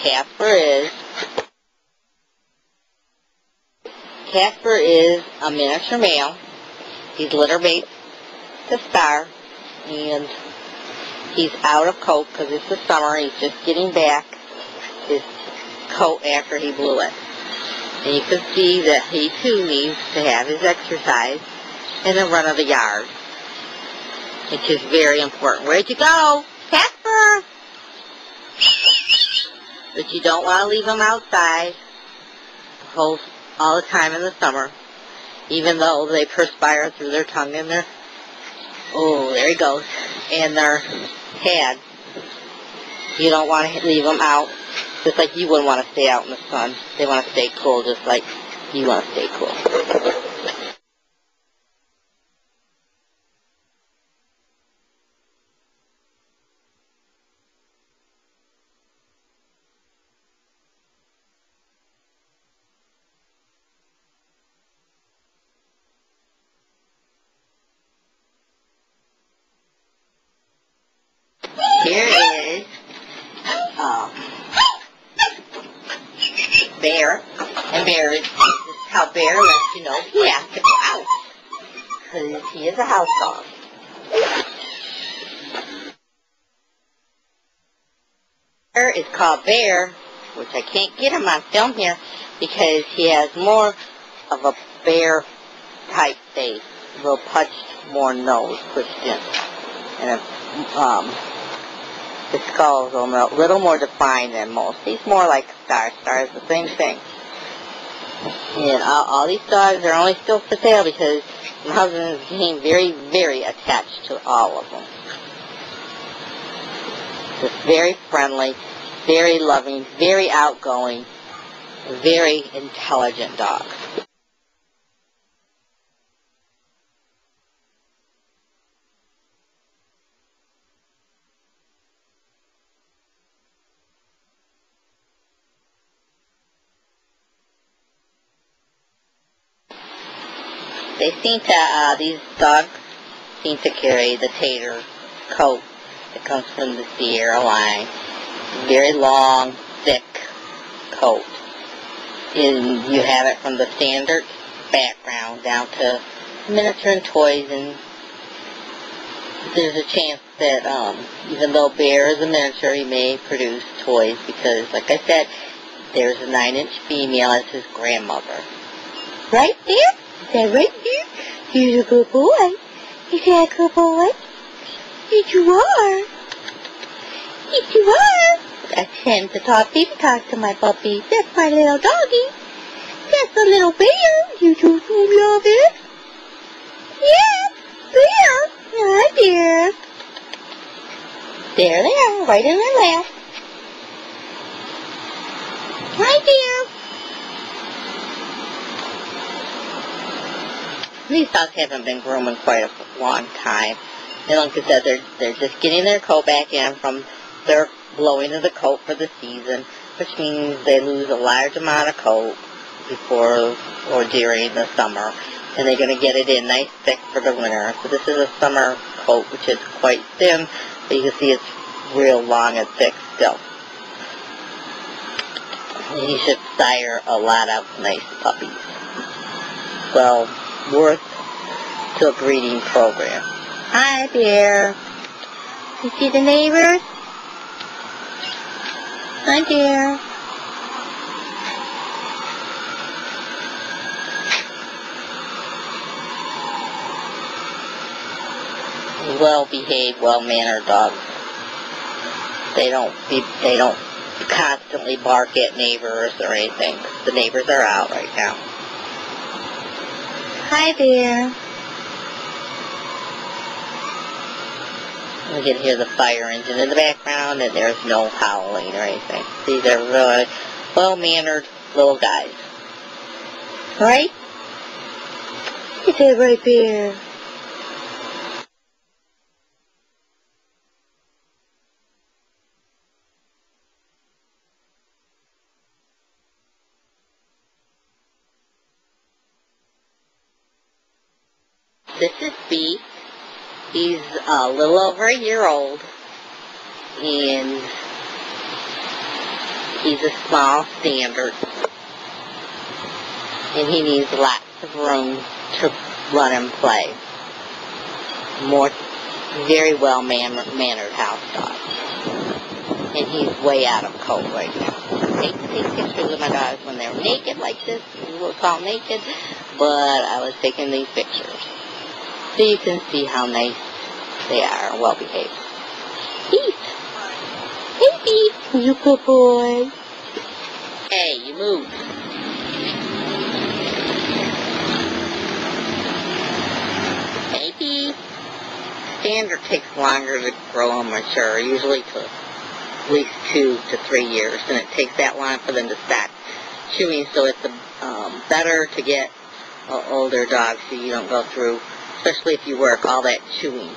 Casper is a miniature male. He's litter bait to Star, and he's out of coat because it's the summer. He's just getting back his coat after he blew it. And you can see that he too needs to have his exercise in the run of the yard, which is very important. Where'd you go, Casper? But you don't want to leave him outside all the time in the summer, even though they perspire through their tongue and their, oh, there he goes, and their head. You don't want to leave them out, just like you wouldn't want to stay out in the sun. They want to stay cool just like you want to stay cool. Here is Bear, and Bear is how Bear lets you know he has to go out, because he is a house dog. Bear is called Bear, which I can't get him on film here, because he has more of a bear type face, a little punched, more nose pushed in, and the skull is a little more defined than most. He's more like Star. Star is the same thing. And all these dogs are only still for sale because my husband is getting very, very attached to all of them. Just very friendly, very loving, very outgoing, very intelligent dogs. These dogs seem to carry the tater coat that comes from the Sierra line. Very long, thick coat. And you have it from the standard background down to miniature and toys, and there's a chance that even though Bear is a miniature, he may produce toys because, like I said, there's a 9-inch female as his grandmother. Right there? Is that right there? He's a good boy. Is that a good boy? Yes, you are. Yes, you are. That's him to talk. Baby talk to my puppy. That's my little doggy. That's a little bear. You do love it? Yeah, Bear. Hi, Bear. There they are, right in my lap. Hi, Bear. These dogs haven't been groomed in quite a long time. And like I said, they're just getting their coat back in from their blowing of the coat for the season, which means they lose a large amount of coat before or during the summer. And they're going to get it in nice thick for the winter. So this is a summer coat, which is quite thin, but you can see it's real long and thick still. And you should sire a lot of nice puppies. Well, worth to a breeding program. Hi, Bear. You see the neighbors? Hi, Bear. Well-behaved, well-mannered dogs. They don't constantly bark at neighbors or anything. The neighbors are out right now. Hi, Bear. We can hear the fire engine in the background, and there's no howling or anything. These are really well-mannered little guys. Right? Is that right, Bear? This is Beef. He's a little over a year old, and He's a small standard, and he needs lots of room to run and play. Very well-mannered house dog. And he's way out of coat right now. I hate to take pictures of my dogs when they're naked like this, we will call naked, but I was taking these pictures. So you can see how nice they are and well-behaved. Pete! Hey, Pete! You good boy. Hey, you move. Hey, Pete. Standard takes longer to grow and mature, usually to at least 2 to 3 years, and it takes that long for them to stop chewing, so it's better to get older dogs so you don't go through, especially if you work, all that chewing.